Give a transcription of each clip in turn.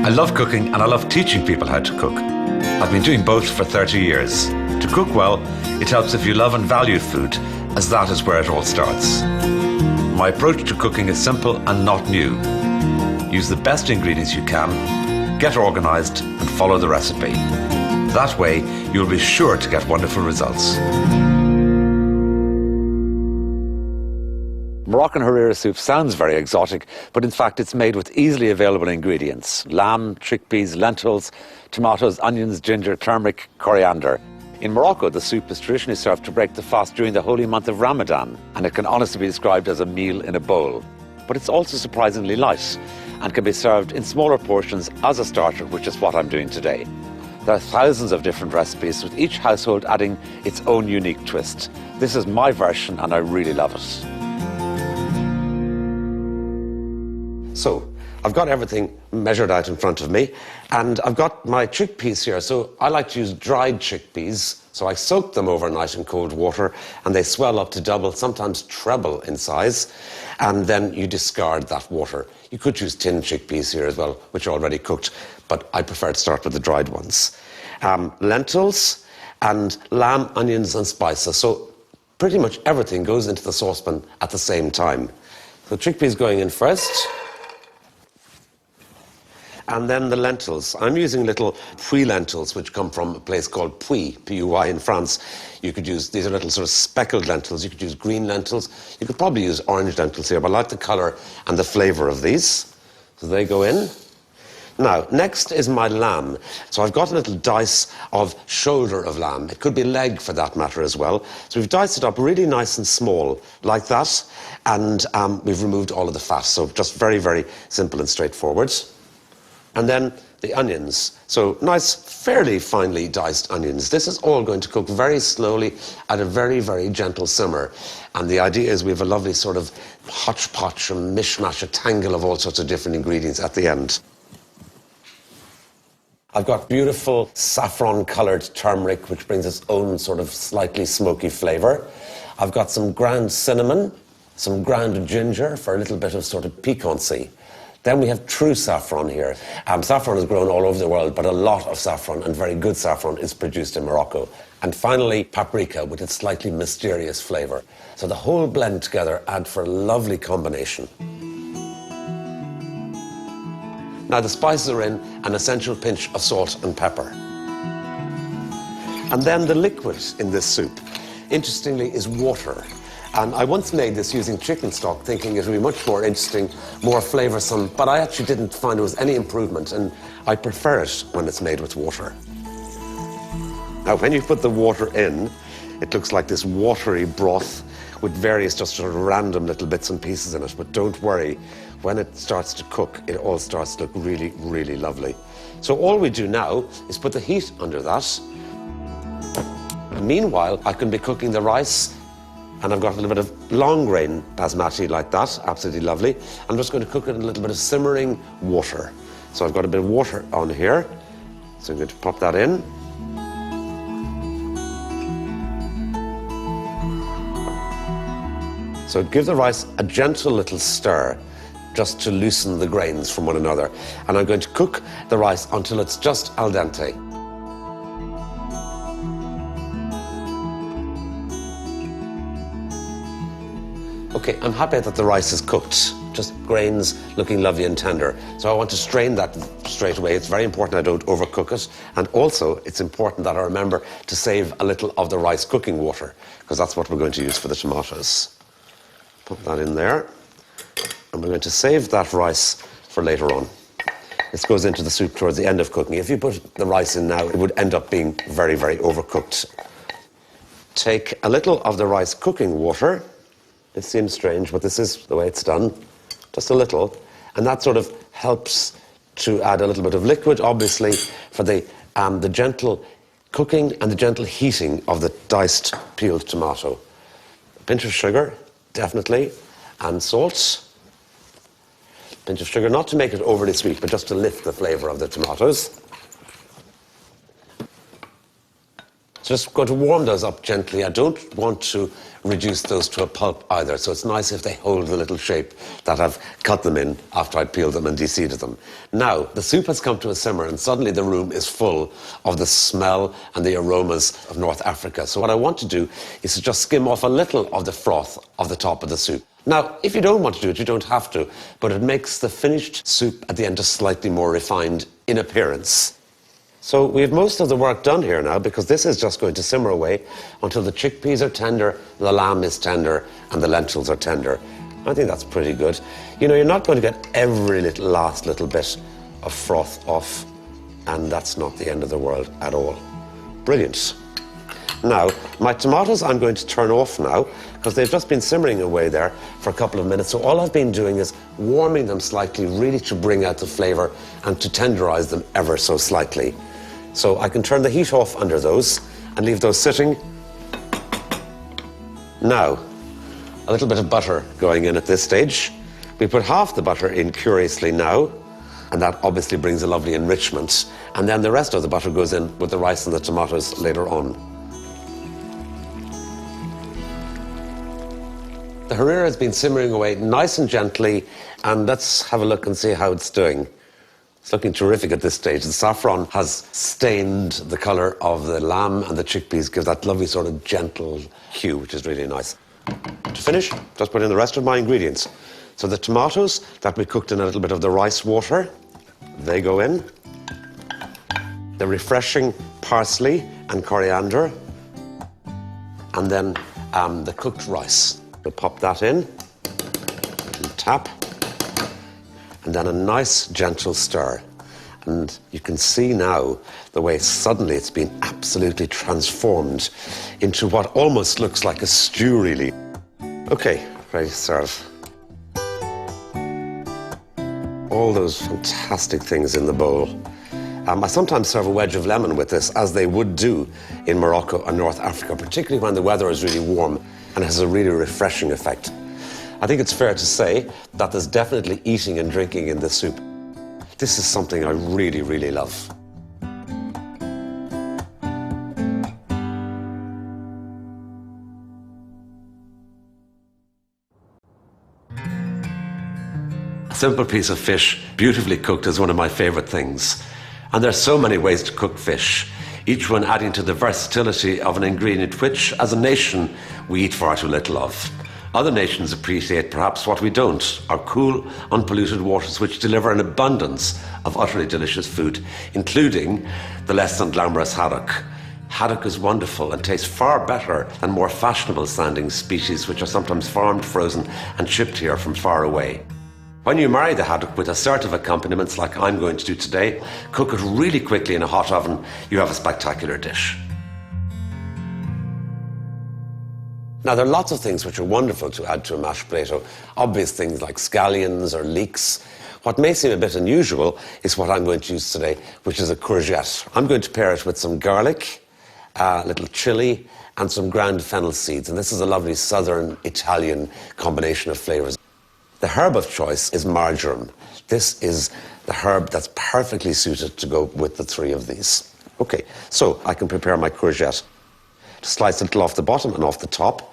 I love cooking and I love teaching people how to cook. I've been doing both for 30 years. To cook well, it helps if you love and value food, as that is where it all starts. My approach to cooking is simple and not new. Use the best ingredients you can, get organised and follow the recipe. That way, you'll be sure to get wonderful results. Moroccan Hirrira soup sounds very exotic, but in fact it's made with easily available ingredients: lamb, chickpeas, lentils, tomatoes, onions, ginger, turmeric, coriander. In Morocco, the soup is traditionally served to break the fast during the holy month of Ramadan, and it can honestly be described as a meal in a bowl. But it's also surprisingly light and can be served in smaller portions as a starter, which is what I'm doing today. There are thousands of different recipes, with each household adding its own unique twist. This is my version and I really love it. So, I've got everything measured out in front of me, and I've got my chickpeas here. So I like to use dried chickpeas. So I soak them overnight in cold water, and they swell up to double, sometimes treble in size, and then you discard that water. You could use tinned chickpeas here as well, which are already cooked, but I prefer to start with the dried ones. Lentils and lamb, onions and spices. So pretty much everything goes into the saucepan at the same time. So chickpeas going in first. And then the lentils. I'm using little Puy lentils, which come from a place called Puy, P-U-Y in France. You could use, these are little sort of speckled lentils. You could use green lentils. You could probably use orange lentils here, but I like the colour and the flavour of these. So they go in. Now, next is my lamb. So I've got a little dice of shoulder of lamb. It could be leg for that matter as well. So we've diced it up really nice and small, like that. And we've removed all of the fat. So just very, very simple and straightforward. And then the onions. So nice, fairly finely diced onions. This is all going to cook very slowly at a very, very gentle simmer. And the idea is we have a lovely sort of hodgepodge, a mishmash, a tangle of all sorts of different ingredients at the end. I've got beautiful saffron-coloured turmeric, which brings its own sort of slightly smoky flavour. I've got some ground cinnamon, some ground ginger for a little bit of sort of piquancy. Then we have true saffron here. Saffron is grown all over the world, but a lot of saffron, and very good saffron, is produced in Morocco. And finally, paprika with its slightly mysterious flavour. So the whole blend together add for a lovely combination. Now the spices are in, an essential pinch of salt and pepper. And then the liquid in this soup, interestingly, is water. And I once made this using chicken stock, thinking it would be much more interesting, more flavoursome, but I actually didn't find there was any improvement, and I prefer it when it's made with water. Now, when you put the water in, it looks like this watery broth with various just sort of random little bits and pieces in it, but don't worry, when it starts to cook, it all starts to look really, really lovely. So all we do now is put the heat under that. Meanwhile, I can be cooking the rice, and I've got a little bit of long grain basmati like that, absolutely lovely. I'm just going to cook it in a little bit of simmering water. So I've got a bit of water on here, so I'm going to pop that in. So give the rice a gentle little stir, just to loosen the grains from one another. And I'm going to cook the rice until it's just al dente. Okay, I'm happy that the rice is cooked, just grains looking lovely and tender. So I want to strain that straight away. It's very important I don't overcook it. And also, it's important that I remember to save a little of the rice cooking water, because that's what we're going to use for the tomatoes. Put that in there. And we're going to save that rice for later on. This goes into the soup towards the end of cooking. If you put the rice in now, it would end up being very, very overcooked. Take a little of the rice cooking water. It seems strange, but this is the way it's done. Just a little. And that sort of helps to add a little bit of liquid, obviously, for the gentle cooking and the gentle heating of the diced peeled tomato. A pinch of sugar, definitely, and salt. A pinch of sugar, not to make it overly sweet, but just to lift the flavour of the tomatoes. Just going to warm those up gently. I don't want to reduce those to a pulp either, so it's nice if they hold the little shape that I've cut them in after I peeled them and de-seeded them. Now, the soup has come to a simmer and suddenly the room is full of the smell and the aromas of North Africa. So what I want to do is to just skim off a little of the froth of the top of the soup. Now, if you don't want to do it, you don't have to, but it makes the finished soup at the end just slightly more refined in appearance. So we have most of the work done here now, because this is just going to simmer away until the chickpeas are tender, the lamb is tender, and the lentils are tender. I think that's pretty good. You know, you're not going to get every last little bit of froth off, and that's not the end of the world at all. Brilliant. Now, my tomatoes I'm going to turn off now, because they've just been simmering away there for a couple of minutes. So all I've been doing is warming them slightly, really to bring out the flavour and to tenderize them ever so slightly. So I can turn the heat off under those and leave those sitting. Now, a little bit of butter going in at this stage. We put half the butter in curiously now, and that obviously brings a lovely enrichment. And then the rest of the butter goes in with the rice and the tomatoes later on. The Hirrira has been simmering away nice and gently, and let's have a look and see how it's doing. It's looking terrific at this stage. The saffron has stained the colour of the lamb, and the chickpeas give that lovely sort of gentle hue, which is really nice. To finish, just put in the rest of my ingredients. So the tomatoes that we cooked in a little bit of the rice water, they go in. The refreshing parsley and coriander, and then the cooked rice. We'll pop that in and tap. And then a nice gentle stir. And you can see now the way suddenly it's been absolutely transformed into what almost looks like a stew, really. Okay, ready to serve. All those fantastic things in the bowl. I sometimes serve a wedge of lemon with this, as they would do in Morocco and North Africa, particularly when the weather is really warm and has a really refreshing effect. I think it's fair to say that there's definitely eating and drinking in this soup. This is something I really, really love. A simple piece of fish, beautifully cooked, is one of my favourite things. And there's so many ways to cook fish, each one adding to the versatility of an ingredient which, as a nation, we eat far too little of. Other nations appreciate perhaps what we don't, our cool, unpolluted waters which deliver an abundance of utterly delicious food, including the less than glamorous haddock. Haddock is wonderful and tastes far better than more fashionable sounding species which are sometimes farmed, frozen and shipped here from far away. When you marry the haddock with assertive accompaniments like I'm going to do today, cook it really quickly in a hot oven, you have a spectacular dish. Now, there are lots of things which are wonderful to add to a mashed potato. Obvious things like scallions or leeks. What may seem a bit unusual is what I'm going to use today, which is a courgette. I'm going to pair it with some garlic, a little chilli, and some ground fennel seeds. And this is a lovely southern Italian combination of flavours. The herb of choice is marjoram. This is the herb that's perfectly suited to go with the three of these. Okay, so I can prepare my courgette. Slice a little off the bottom and off the top.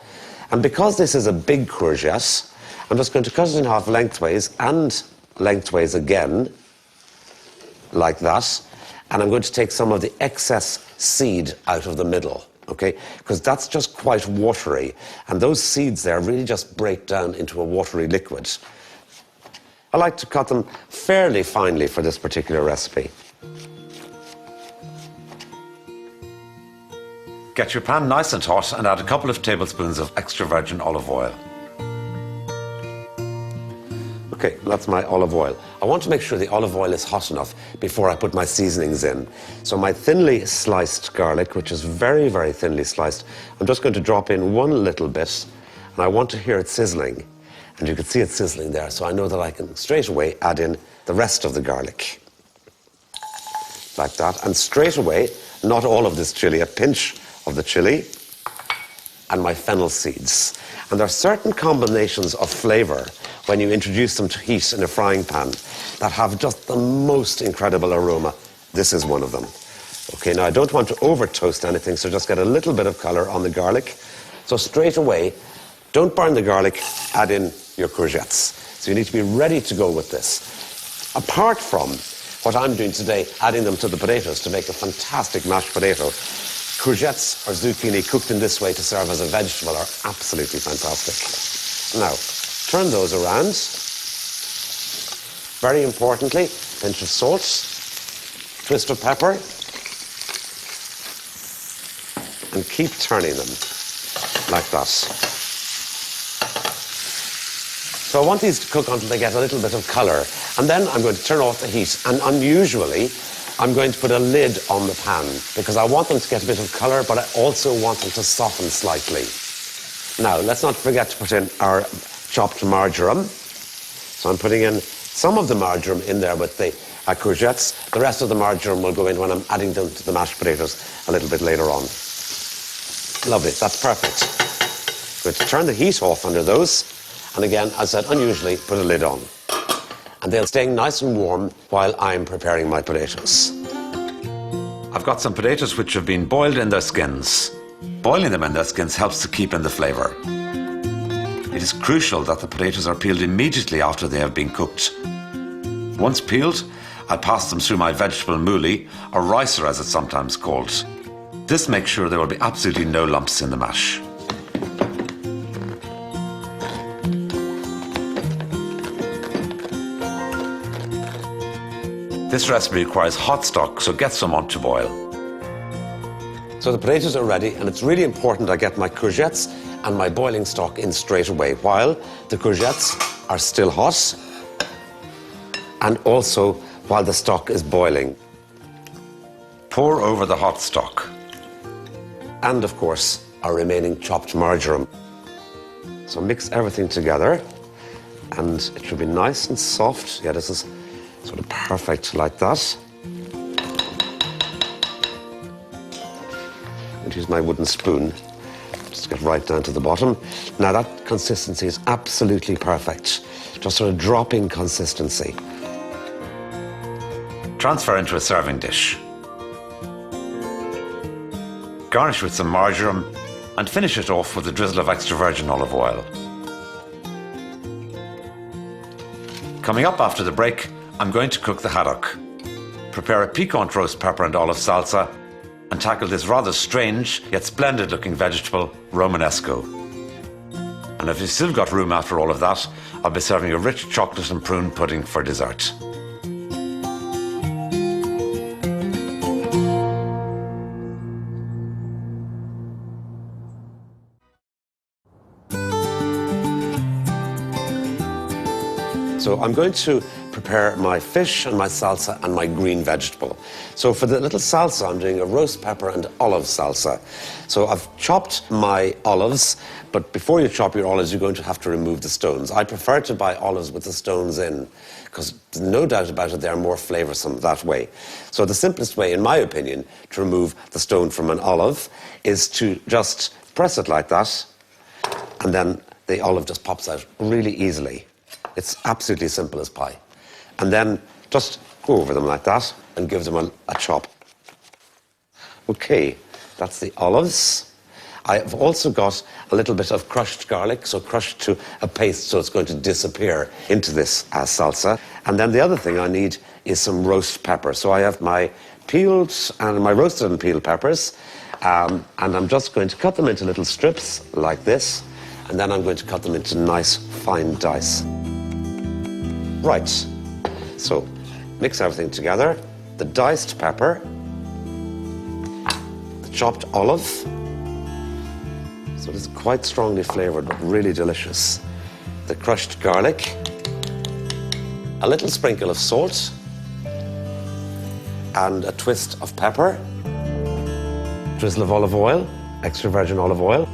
And because this is a big courgette, I'm just going to cut it in half lengthways and lengthways again, like that. And I'm going to take some of the excess seed out of the middle, okay? Because that's just quite watery. And those seeds there really just break down into a watery liquid. I like to cut them fairly finely for this particular recipe. Get your pan nice and hot and add a couple of tablespoons of extra virgin olive oil. Okay, that's my olive oil. I want to make sure the olive oil is hot enough before I put my seasonings in. So my thinly sliced garlic, which is very, very thinly sliced, I'm just going to drop in one little bit, and I want to hear it sizzling. And you can see it sizzling there, so I know that I can straight away add in the rest of the garlic. Like that. And straight away, not all of this chili, a pinch of the chili, and my fennel seeds. And there are certain combinations of flavour when you introduce them to heat in a frying pan that have just the most incredible aroma. This is one of them. Okay, now I don't want to over toast anything, so just get a little bit of colour on the garlic. So straight away, don't burn the garlic, add in your courgettes. So you need to be ready to go with this. Apart from what I'm doing today, adding them to the potatoes to make a fantastic mashed potato, courgettes or zucchini cooked in this way to serve as a vegetable are absolutely fantastic. Now, turn those around. Very importantly, pinch of salt, twist of pepper, and keep turning them like that. So I want these to cook until they get a little bit of colour, and then I'm going to turn off the heat, and unusually I'm going to put a lid on the pan because I want them to get a bit of colour, but I also want them to soften slightly. Now, let's not forget to put in our chopped marjoram. So I'm putting in some of the marjoram in there with the courgettes. The rest of the marjoram will go in when I'm adding them to the mashed potatoes a little bit later on. Lovely, that's perfect. Going to turn the heat off under those. And again, as I said, unusually, put a lid on. And they'll stay nice and warm while I'm preparing my potatoes. I've got some potatoes which have been boiled in their skins. Boiling them in their skins helps to keep in the flavour. It is crucial that the potatoes are peeled immediately after they have been cooked. Once peeled, I pass them through my vegetable mouli, or ricer as it's sometimes called. This makes sure there will be absolutely no lumps in the mash. This recipe requires hot stock, so get some on to boil. So the potatoes are ready, and it's really important I get my courgettes and my boiling stock in straight away while the courgettes are still hot and also while the stock is boiling. Pour over the hot stock. And of course, our remaining chopped marjoram. So mix everything together, and it should be nice and soft. Yeah, this is sort of perfect like that. And use my wooden spoon just to get right down to the bottom. Now that consistency is absolutely perfect. Just sort of dropping consistency. Transfer into a serving dish. Garnish with some marjoram and finish it off with a drizzle of extra virgin olive oil. Coming up after the break, I'm going to cook the haddock. Prepare a piquant roast pepper and olive salsa and tackle this rather strange yet splendid looking vegetable, Romanesco. And if you've still got room after all of that, I'll be serving a rich chocolate and prune pudding for dessert. So I'm going to prepare my fish and my salsa and my green vegetable. So for the little salsa, I'm doing a roast pepper and olive salsa. So I've chopped my olives, but before you chop your olives, you're going to have to remove the stones. I prefer to buy olives with the stones in, because there's no doubt about it, they're more flavoursome that way. So the simplest way, in my opinion, to remove the stone from an olive is to just press it like that, and then the olive just pops out really easily. It's absolutely simple as pie. And then just go over them like that and give them a chop. Okay, that's the olives. I've also got a little bit of crushed garlic, so crushed to a paste, so it's going to disappear into this salsa. And then the other thing I need is some roast pepper. So I have my peeled and my roasted and peeled peppers, and I'm just going to cut them into little strips like this, and then I'm going to cut them into nice fine dice. Right, so mix everything together. The diced pepper, the chopped olive. So it is quite strongly flavoured, but really delicious. The crushed garlic, a little sprinkle of salt, and a twist of pepper, drizzle of olive oil, extra virgin olive oil,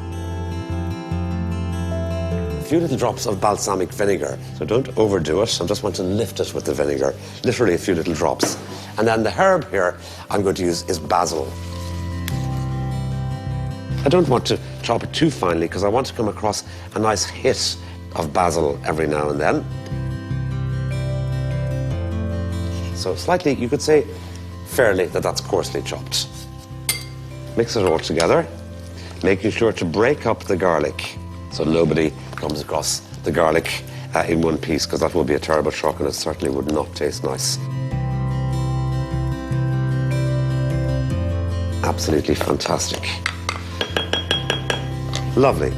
a few little drops of balsamic vinegar. So don't overdo it. I just want to lift it with the vinegar. Literally a few little drops. And then the herb here I'm going to use is basil. I don't want to chop it too finely because I want to come across a nice hit of basil every now and then. So slightly, you could say, fairly that that's coarsely chopped. Mix it all together, making sure to break up the garlic so nobody comes across the garlic in one piece, because that would be a terrible shock and it certainly would not taste nice. Absolutely fantastic. Lovely.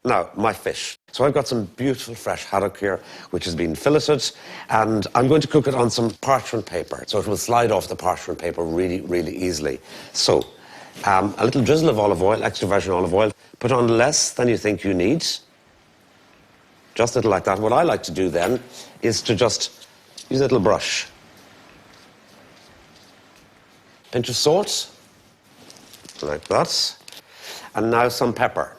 Now, my fish. So I've got some beautiful fresh haddock here, which has been filleted, and I'm going to cook it on some parchment paper, so it will slide off the parchment paper really, really easily. So, a little drizzle of olive oil, extra virgin olive oil. Put on less than you think you need. Just a little like that. What I like to do then is to just use a little brush. Pinch of salt, like that. And now some pepper.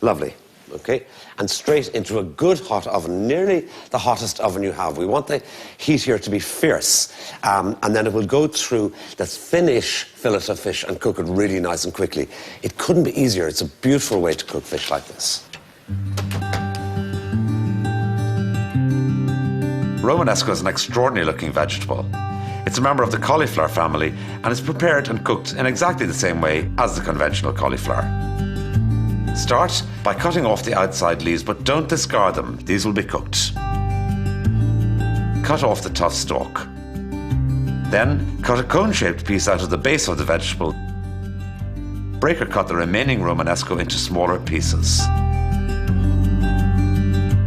Lovely, okay? And straight into a good hot oven, nearly the hottest oven you have. We want the heat here to be fierce, and then it will go through this thin-ish fillet of fish and cook it really nice and quickly. It couldn't be easier. It's a beautiful way to cook fish like this. Romanesco is an extraordinary looking vegetable. It's a member of the cauliflower family and is prepared and cooked in exactly the same way as the conventional cauliflower. Start by cutting off the outside leaves, but don't discard them. These will be cooked. Cut off the tough stalk. Then cut a cone-shaped piece out of the base of the vegetable. Break or cut the remaining Romanesco into smaller pieces.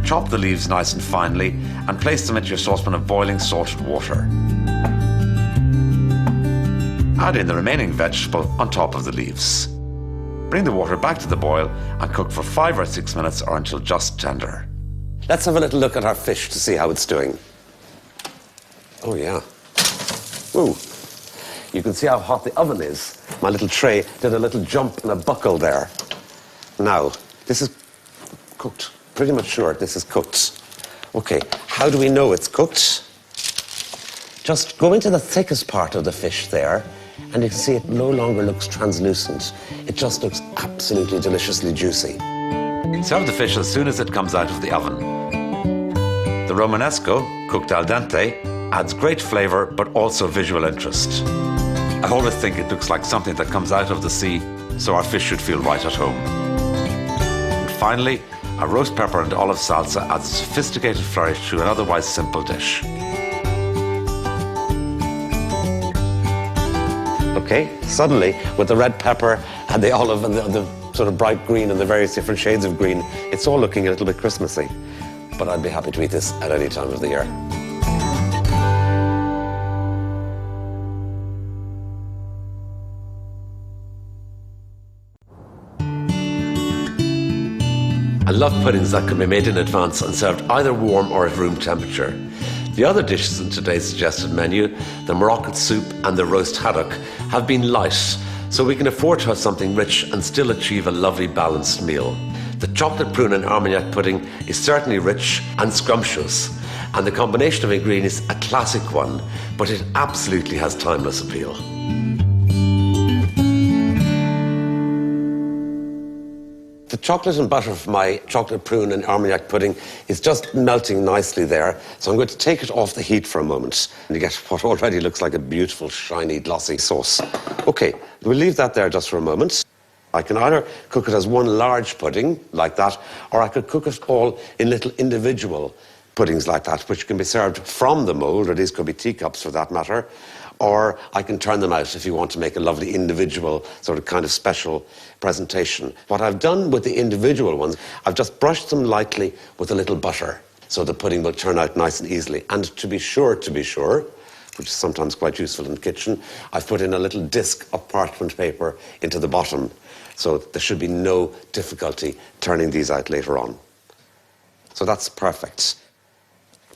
Chop the leaves nice and finely and place them into your saucepan of boiling salted water. Add in the remaining vegetable on top of the leaves. Bring the water back to the boil and cook for 5 or 6 minutes or until just tender. Let's have a little look at our fish to see how it's doing. Oh yeah. Ooh. You can see how hot the oven is. My little tray did a little jump and a buckle there. Now, this is cooked. Pretty much sure this is cooked. Okay, how do we know it's cooked? Just go into the thickest part of the fish there, and you can see it no longer looks translucent. It just looks absolutely deliciously juicy. Serve the fish as soon as it comes out of the oven. The Romanesco, cooked al dente, adds great flavour but also visual interest. I always think it looks like something that comes out of the sea, so our fish should feel right at home. And finally, a roast pepper and olive salsa adds a sophisticated flourish to an otherwise simple dish. Okay, suddenly, with the red pepper and the olive and the sort of bright green and the various different shades of green, it's all looking a little bit Christmassy. But I'd be happy to eat this at any time of the year. I love puddings that can be made in advance and served either warm or at room temperature. The other dishes in today's suggested menu, the Moroccan soup and the roast haddock, have been light, so we can afford to have something rich and still achieve a lovely balanced meal. The chocolate prune and Armagnac pudding is certainly rich and scrumptious, and the combination of ingredients a classic one, but it absolutely has timeless appeal. The chocolate and butter for my chocolate prune and Armagnac pudding is just melting nicely there, so I'm going to take it off the heat for a moment, and you get what already looks like a beautiful, shiny, glossy sauce. Okay, we'll leave that there just for a moment. I can either cook it as one large pudding, like that, or I could cook it all in little individual puddings like that, which can be served from the mould, or these could be teacups for that matter, or I can turn them out if you want to make a lovely individual sort of kind of special presentation. What I've done with the individual ones, I've just brushed them lightly with a little butter, so the pudding will turn out nice and easily. And to be sure, which is sometimes quite useful in the kitchen, I've put in a little disc of parchment paper into the bottom, so there should be no difficulty turning these out later on. So that's perfect.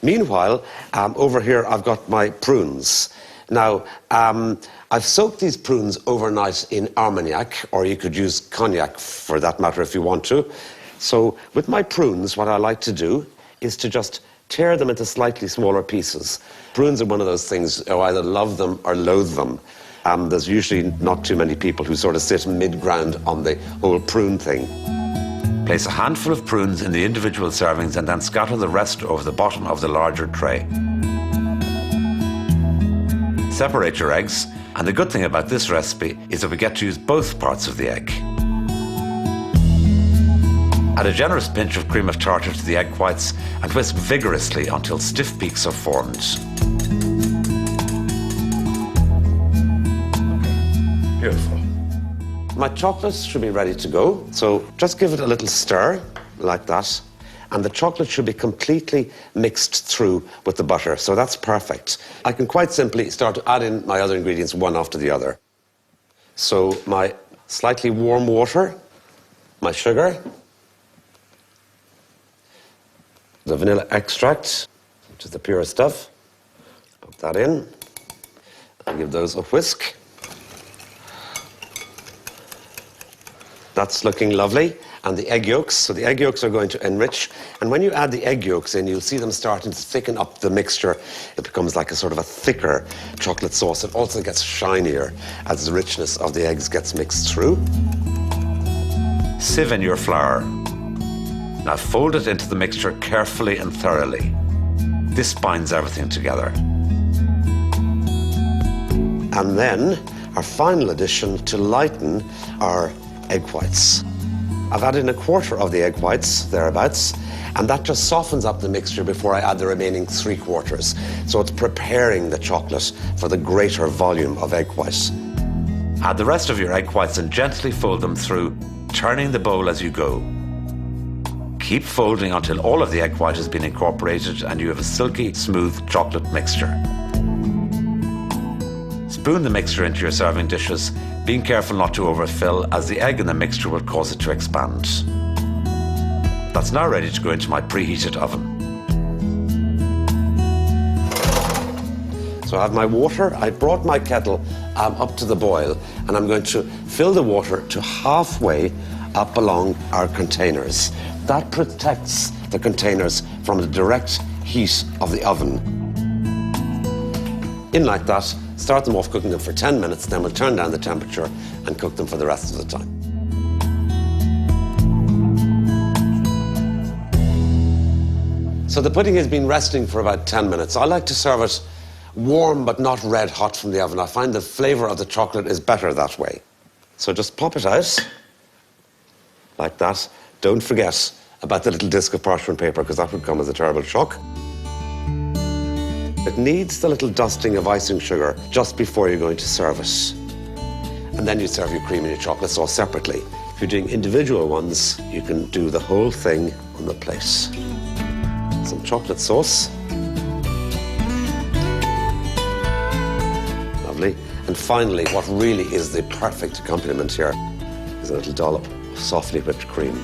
Meanwhile, over here I've got my prunes. Now, I've soaked these prunes overnight in Armagnac, or you could use cognac for that matter if you want to. So with my prunes, what I like to do is to just tear them into slightly smaller pieces. Prunes are one of those things, you either love them or loathe them. There's usually not too many people who sort of sit mid-ground on the whole prune thing. Place a handful of prunes in the individual servings and then scatter the rest over the bottom of the larger tray. Separate your eggs, and the good thing about this recipe is that we get to use both parts of the egg. Add a generous pinch of cream of tartar to the egg whites and whisk vigorously until stiff peaks are formed. Beautiful. My chocolate should be ready to go, so just give it a little stir, like that, and the chocolate should be completely mixed through with the butter, so that's perfect. I can quite simply start to add in my other ingredients one after the other. So my slightly warm water, my sugar, the vanilla extract, which is the purest stuff, put that in, and give those a whisk. That's looking lovely. And the egg yolks, so the egg yolks are going to enrich. And when you add the egg yolks in, you'll see them starting to thicken up the mixture. It becomes like a sort of a thicker chocolate sauce. It also gets shinier as the richness of the eggs gets mixed through. Sieve in your flour. Now fold it into the mixture carefully and thoroughly. This binds everything together. And then our final addition to lighten our egg whites. I've added in a quarter of the egg whites, thereabouts, and that just softens up the mixture before I add the remaining 3/4. So it's preparing the chocolate for the greater volume of egg white. Add the rest of your egg whites and gently fold them through, turning the bowl as you go. Keep folding until all of the egg white has been incorporated and you have a silky, smooth chocolate mixture. Spoon the mixture into your serving dishes, being careful not to overfill, as the egg in the mixture will cause it to expand. That's now ready to go into my preheated oven. So I have my water. I brought my kettle up to the boil, and I'm going to fill the water to halfway up along our containers. That protects the containers from the direct heat of the oven. In like that, start them off cooking them for 10 minutes, then we'll turn down the temperature and cook them for the rest of the time. So the pudding has been resting for about 10 minutes. I like to serve it warm but not red hot from the oven. I find the flavour of the chocolate is better that way. So just pop it out, like that. Don't forget about the little disc of parchment paper, because that would come as a terrible shock. It needs the little dusting of icing sugar just before you're going to serve it. And then you serve your cream and your chocolate sauce separately. If you're doing individual ones, you can do the whole thing on the plate. Some chocolate sauce. Lovely. And finally, what really is the perfect accompaniment here is a little dollop of softly whipped cream.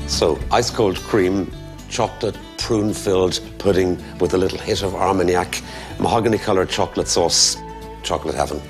So, ice-cold cream, chocolate, prune-filled pudding with a little hit of Armagnac, mahogany-coloured chocolate sauce, chocolate heaven.